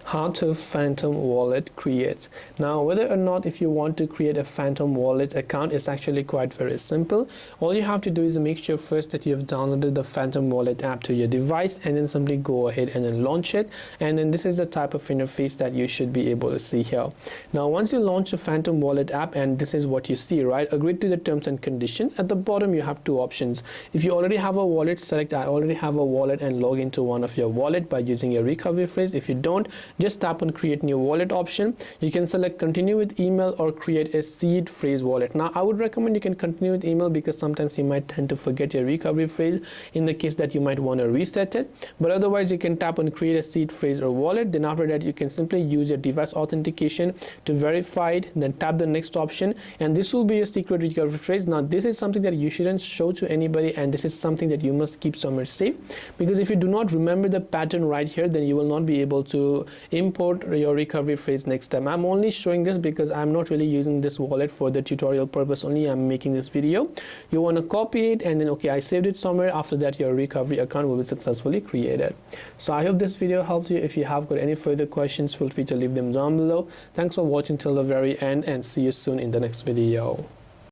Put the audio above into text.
How to phantom wallet create. Now, whether or not if you want to create a phantom wallet account is actually quite very simple. All you have to do is make sure first that you have downloaded the phantom wallet app to your device, and then simply go ahead and then launch it. And then this is the type of interface that you should be able to see here. Now, once you launch the phantom wallet app, and this is what you see, right? Agree to the terms and conditions. At the bottom you have two options. If you already have a wallet, select I already have a wallet and log into one of your wallet by using your recovery phrase. If you don't, just tap on create new wallet option. You can select continue with email or create a seed phrase wallet. Now I would recommend you can continue with email because sometimes you might tend to forget your recovery phrase in the case that you might want to reset it. But otherwise you can tap on create a seed phrase or wallet. Then after that you can simply use your device authentication to verify it, then tap the next option, and this will be your secret recovery phrase. Now this is something that you shouldn't show to anybody, and this is something that you must keep somewhere safe, because if you do not remember the pattern right here, then you will not be able to import your recovery phrase next time. I'm only showing this because I'm not really using this wallet for the tutorial purpose only. I'm making this video. You want to copy it and then okay, I saved it somewhere. After that your recovery account will be successfully created. So I hope this video helped you. If you have got any further questions, feel free to leave them down below. Thanks for watching till the very end, and see you soon in the next video.